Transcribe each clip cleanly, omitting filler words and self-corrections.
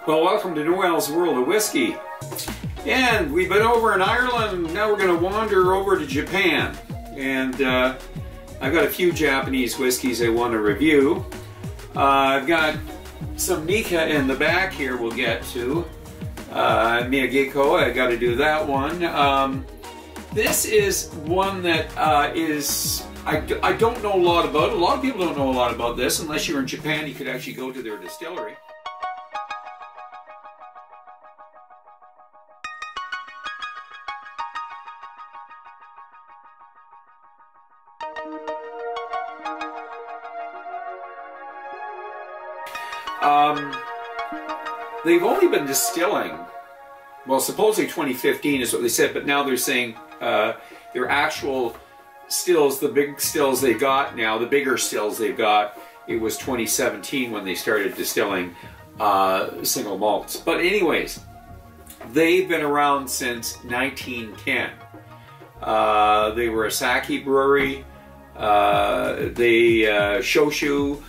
Well, welcome to Noel's World of Whiskey. And we've been over in Ireland, now we're going to wander over to Japan. And I've got a few Japanese whiskeys I want to review. I've got some Nikka in the back here we'll get to. Miyagiko, I got to do that one. This is one that I don't know a lot about. A lot of people don't know a lot about this. Unless you're in Japan, you could actually go to their distillery. They've only been distilling, well, supposedly 2015 is what they said, but now they're saying their actual stills, the big stills they got now, the bigger stills they've got, it was 2017 when they started distilling single malts. But anyways, they've been around since 1910. They were a sake brewery. Shoshu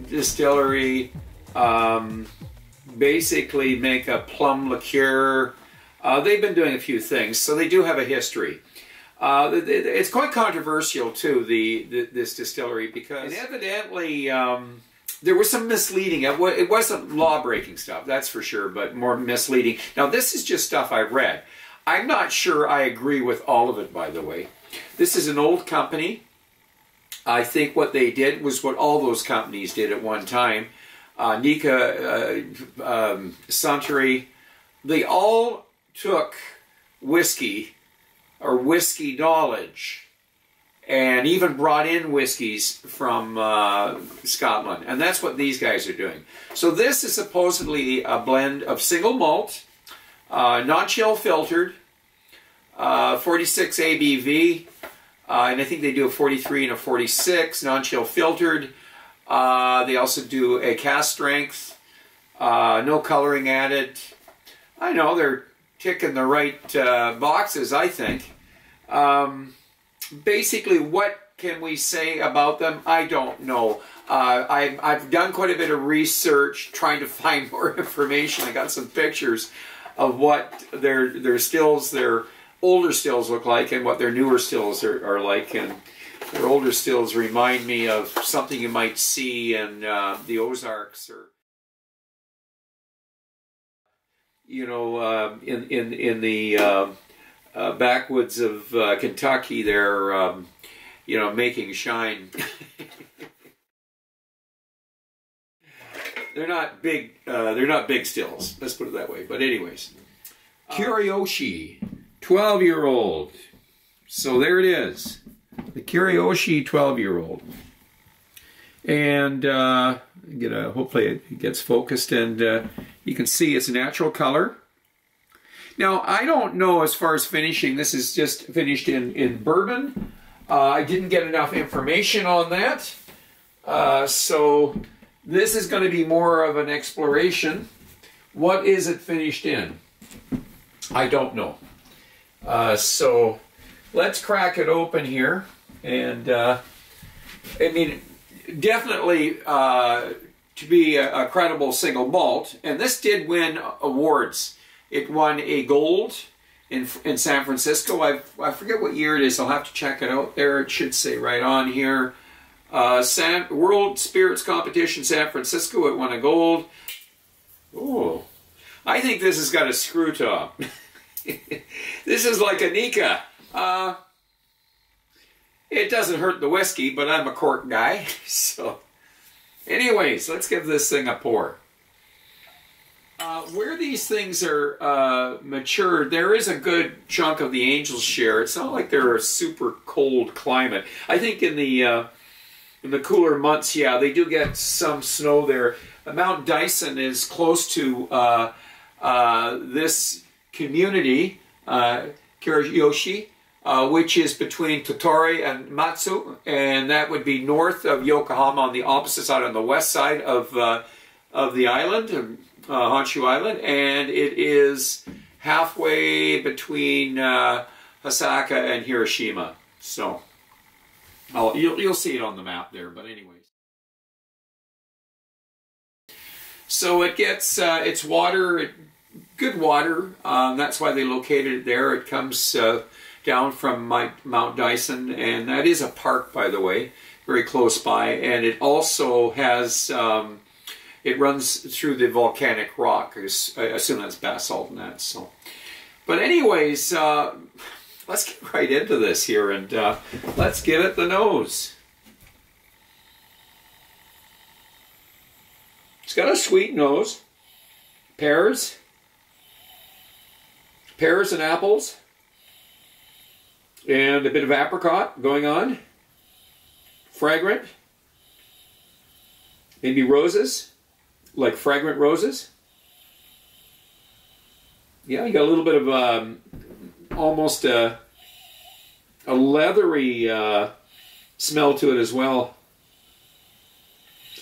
distillery, basically make a plum liqueur. They've been doing a few things, so they do have a history. It's quite controversial too, this distillery, because evidently there was some misleading. It wasn't law-breaking stuff, that's for sure, but more misleading. Now this is just stuff I've read. I'm not sure I agree with all of it, by the way. This is an old company. I think what they did was what all those companies did at one time. Nikka, Suntory, they all took whiskey or whiskey knowledge and even brought in whiskeys from Scotland. And that's what these guys are doing. So this is supposedly a blend of single malt, non-chill filtered, 46 ABV, and I think they do a 43 and a 46, non-chill filtered. They also do a cask strength, no coloring added. I know, they're ticking the right boxes, I think. Basically, what can we say about them? I don't know. I've done quite a bit of research trying to find more information. I got some pictures of what their stills, their older stills look like and what their newer stills are like. And their older stills remind me of something you might see in the Ozarks, or you know, in the backwoods of Kentucky. They're you know, making shine. They're not big. They're not big stills. Let's put it that way. But anyways, Kurayoshi, 12-year-old. So there it is. The Kurayoshi 12-year-old, and hopefully it gets focused, and you can see it's a natural color. Now I don't know as far as finishing. This is just finished in bourbon. I didn't get enough information on that, so this is going to be more of an exploration. What is it finished in? I don't know. So let's crack it open here. And I mean, definitely to be a credible single malt. And this did win awards. It won a gold in San Francisco. I forget what year it is. I'll have to check it out there. It should say right on here. World Spirits Competition, San Francisco. It won a gold. Oh, I think this has got a screw top. This is like a Nikka. It doesn't hurt the whiskey, but I'm a cork guy. So, anyways, let's give this thing a pour. Where these things are matured, there is a good chunk of the Angel's Share. It's not like they're a super cold climate. I think in the cooler months, yeah, they do get some snow there. Mount Dyson is close to this community, Kurayoshi, which is between Tottori and Matsu, and that would be north of Yokohama on the opposite side, on the west side of the island, Honshu Island, and it is halfway between Osaka and Hiroshima. So you'll see it on the map there, but anyways. So it gets its water, good water. That's why they located it there. It comes down from Mount Dyson, and that is a park, by the way, very close by. And it also has, it runs through the volcanic rock. I assume that's basalt and that. So, but anyways, let's get right into this here, and let's give it the nose. It's got a sweet nose. Pears and apples, and a bit of apricot going on. Fragrant. Maybe roses, like fragrant roses. Yeah, you got a little bit of almost a leathery smell to it as well.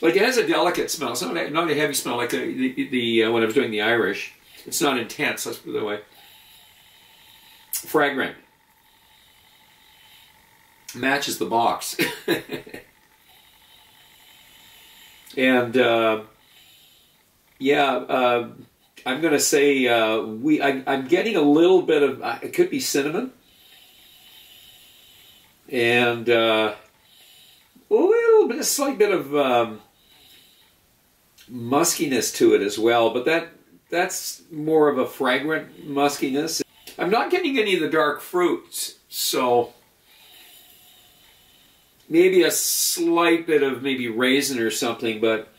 Like it has a delicate smell. It's not a heavy smell like the when I was doing the Irish. It's not intense, let's put it that way. Fragrant. Matches the box. And yeah, I'm going to say I'm getting a little bit of, it could be cinnamon. And a slight bit of muskiness to it as well, but that's more of a fragrant muskiness. I'm not getting any of the dark fruits, so maybe a slight bit of maybe raisin or something, but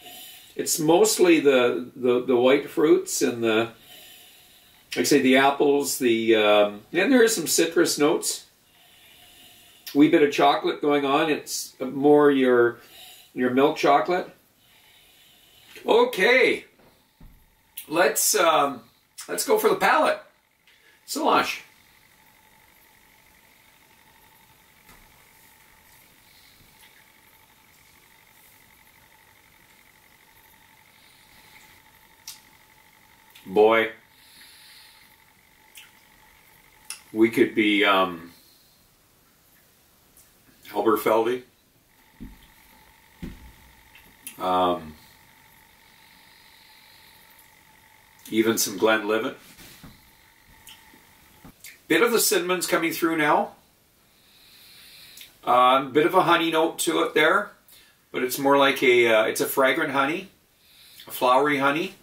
it's mostly the white fruits and like I say, the apples, and there is some citrus notes. Wee bit of chocolate going on. It's more your milk chocolate. Okay, let's go for the palate. Solange. Boy, we could be Elberfeldy. Even some Glenlivet. Bit of the cinnamon's coming through now. Bit of a honey note to it there, but it's more like it's a fragrant honey, a flowery honey.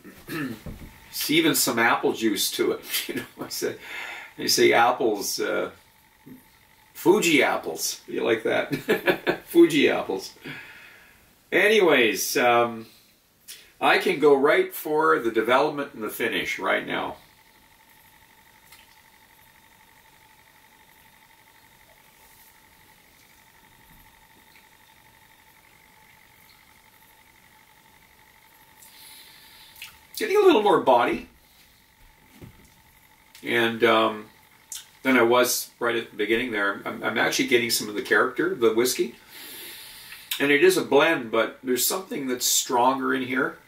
It's even some apple juice to it. You know, they say apples, Fuji apples. You like that? Fuji apples. Anyways, I can go right for the development and the finish right now. Getting a little more body, and than I was right at the beginning there. I'm actually getting some of the character, the whiskey, and it is a blend, but there's something that's stronger in here.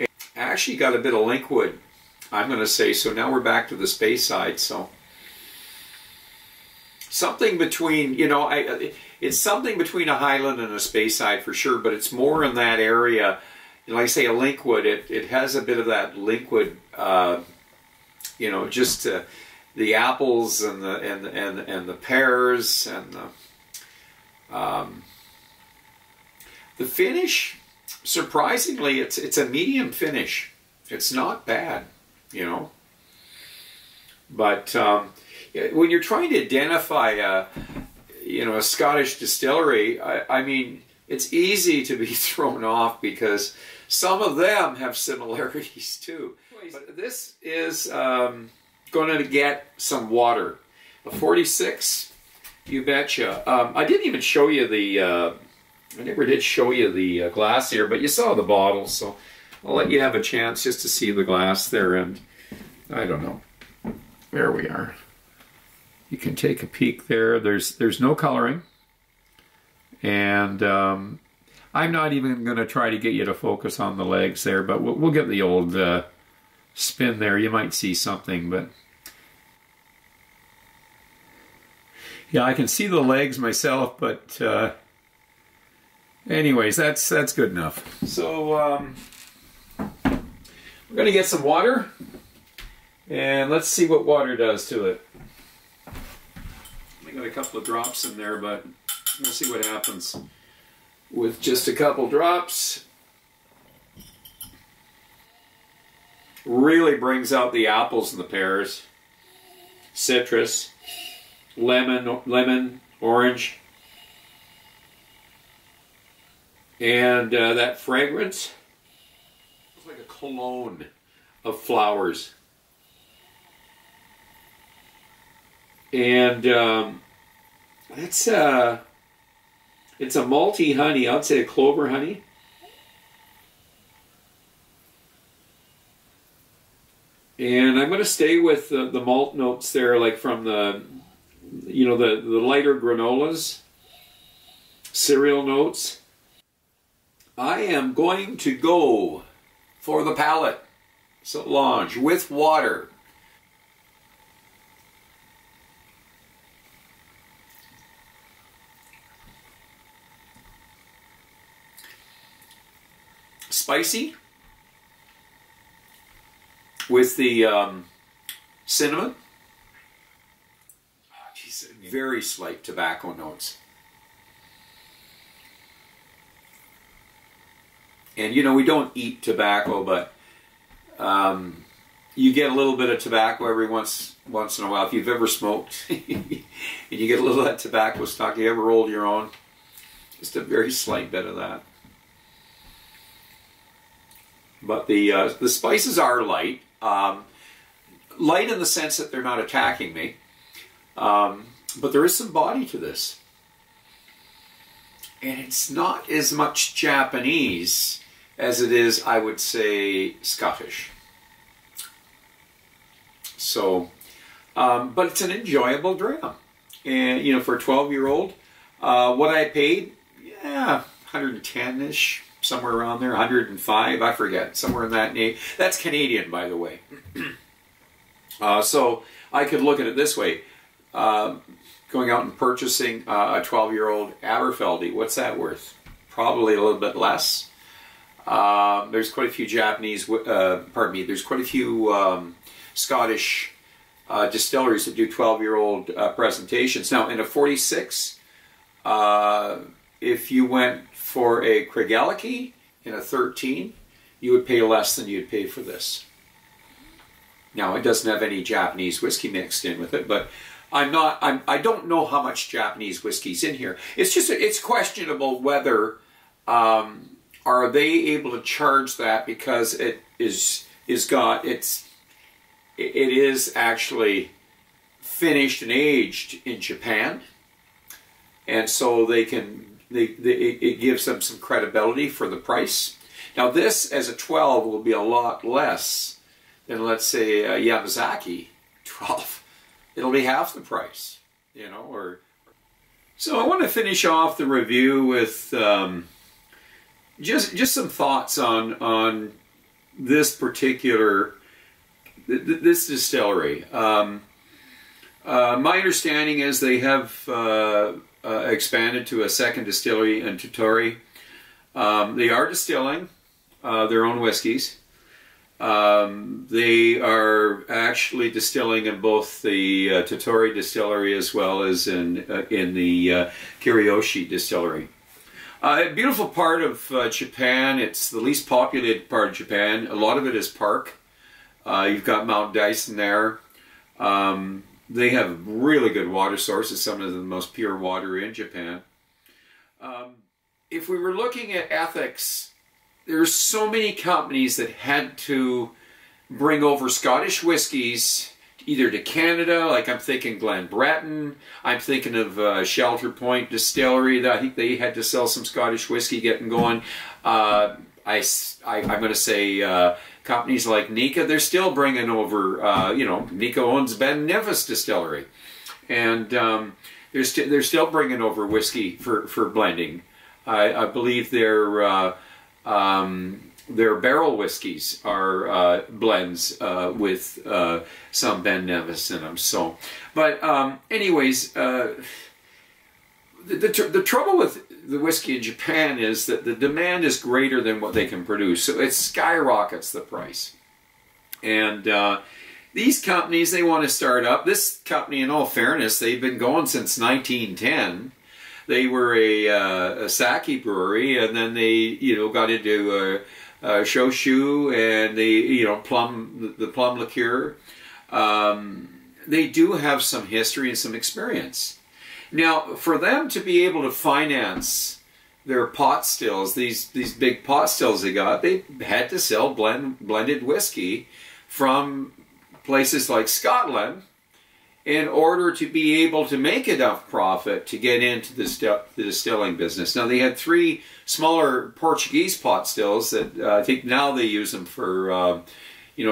I actually got a bit of linkwood, I'm going to say. So now we're back to the space side. So something between, you know, it's something between a Highland and a space side for sure, but it's more in that area. Like I say, a linkwood, it has a bit of that linkwood, you know, just the apples and the pears and the finish. Surprisingly, it's a medium finish. It's not bad, you know. But when you're trying to identify a Scottish distillery, I mean, it's easy to be thrown off because some of them have similarities too. But this is going to get some water. A 46, you betcha. I didn't even show you the, I never did show you the glass here, but you saw the bottle, so I'll let you have a chance just to see the glass there. And I don't know. There we are. You can take a peek there. There's no coloring. And I'm not even going to try to get you to focus on the legs there, but we'll get the old spin there. You might see something, but yeah, I can see the legs myself, but Anyways, that's good enough. So we're going to get some water, and let's see what water does to it. I got a couple of drops in there, but we'll see what happens with just a couple drops. Really brings out the apples and the pears, citrus, lemon, orange, and that fragrance. It's like a cologne of flowers. And it's a malty honey. I'd say a clover honey. And I'm going to stay with the malt notes there, like from the, you know, the lighter granolas, cereal notes. I am going to go for the palate Solange with water. Spicy with the cinnamon. Oh, geez, very slight tobacco notes. And you know, we don't eat tobacco, but you get a little bit of tobacco every once in a while. If you've ever smoked and you get a little of that tobacco stock, you ever rolled your own? Just a very slight bit of that. But the spices are light. Light in the sense that they're not attacking me. But there is some body to this. And it's not as much Japanese as it is, I would say, Scottish. So, but it's an enjoyable dram. And, you know, for a 12-year-old, what I paid, yeah, 110-ish, somewhere around there, 105, I forget, somewhere in that name. That's Canadian, by the way. So I could look at it this way. Going out and purchasing a 12-year-old Aberfeldy, what's that worth? Probably a little bit less. There's quite a few Japanese, pardon me, there's quite a few Scottish distilleries that do 12-year-old presentations. Now, in a 46, if you went for a Craigellachie in a 13, you would pay less than you'd pay for this. Now, it doesn't have any Japanese whiskey mixed in with it, but I don't know how much Japanese whiskey's in here. It's just, it's questionable whether, are they able to charge that because it is actually finished and aged in Japan, and so they can, it gives them some credibility for the price. Now this, as a 12, will be a lot less than, let's say, a Yamazaki 12. It'll be half the price, you know. Or so I want to finish off the review with just some thoughts on this particular this distillery. My understanding is they have expanded to a second distillery in Totori. They are distilling their own whiskeys. They are actually distilling in both the Totori distillery as well as in the Kurayoshi distillery. A beautiful part of Japan. It's the least populated part of Japan. A lot of it is park. You've got Mount Dyson there. They have really good water sources, some of the most pure water in Japan. If we were looking at ethics, there's so many companies that had to bring over Scottish whiskies either to Canada, like I'm thinking Glenbretton, I'm thinking of Shelter Point Distillery, that I think they had to sell some Scottish whiskey getting going. I'm going to say companies like Nika, they're still bringing over, you know, Nika owns Ben Nevis Distillery. And they're still bringing over whiskey for blending. I believe their barrel whiskeys are blends with some Ben Nevis in them. So, but anyways, the trouble with the whiskey in Japan is that the demand is greater than what they can produce, so it skyrockets the price. And these companies, they want to start up. This company, in all fairness, they've been going since 1910. They were a sake brewery, and then they, got into shoshu and the plum liqueur. They do have some history and some experience. Now, for them to be able to finance their pot stills, these big pot stills they got, they had to sell blended whiskey from places like Scotland in order to be able to make enough profit to get into the distilling business. Now, they had 3 smaller Portuguese pot stills that I think now they use them for,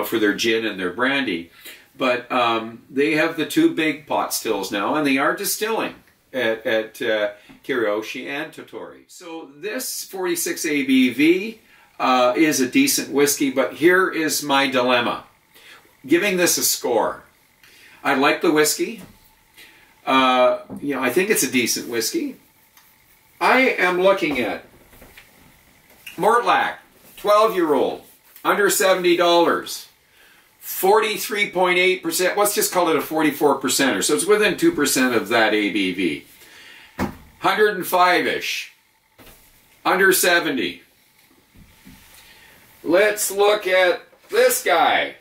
for their gin and their brandy. But they have the 2 big pot stills now, and they are distilling at Kurayoshi and Tottori. So this 46 ABV is a decent whiskey, but here is my dilemma. Giving this a score. I like the whiskey. I think it's a decent whiskey. I am looking at Mortlach, 12-year-old, under $70, 43.8%. Let's just call it a 44%er. So it's within 2% of that ABV. 105-ish, under 70. Let's look at this guy.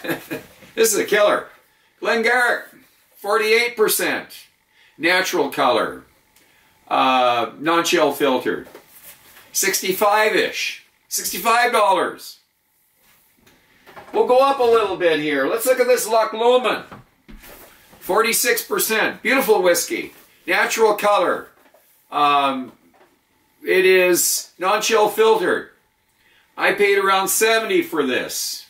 This is a killer. Glengarrick, 48%, natural color, non-chill filtered, 65-ish, $65. We'll go up a little bit here. Let's look at this Loch Lomond, 46%, beautiful whiskey, natural color. It is non-chill filtered. I paid around $70 for this.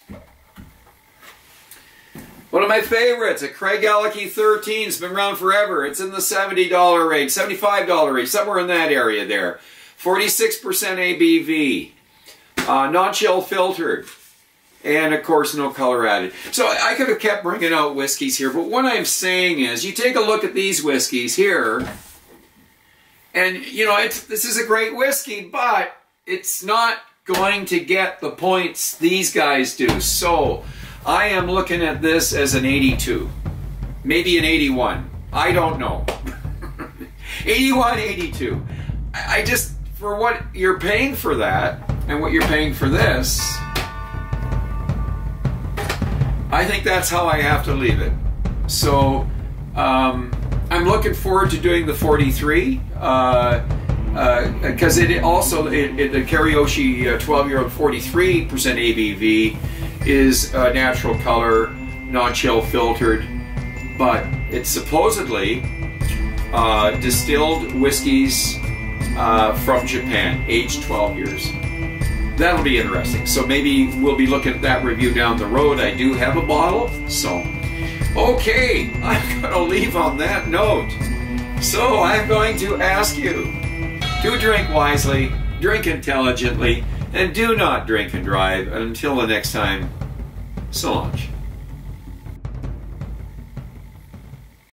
One of my favorites, a Craigellachie 13. It's been around forever. It's in the $70 range, $75 range, somewhere in that area there. 46% ABV, non-chill filtered, and of course no color added. So I could have kept bringing out whiskeys here, but what I'm saying is, you take a look at these whiskeys here, and this is a great whiskey, but it's not going to get the points these guys do. So I am looking at this as an 82, maybe an 81. I don't know. 81, 82. I just, for what you're paying for that and what you're paying for this, I think that's how I have to leave it. So I'm looking forward to doing the 43 because it also, the Kurayoshi 12-year-old 43% ABV is natural color, non-chill filtered, but it's supposedly distilled whiskeys from Japan, aged 12 years. That'll be interesting. So maybe we'll be looking at that review down the road. I do have a bottle, so okay, I'm going to leave on that note. So I'm going to ask you to drink wisely, drink intelligently, and do not drink and drive. Until the next time, so long.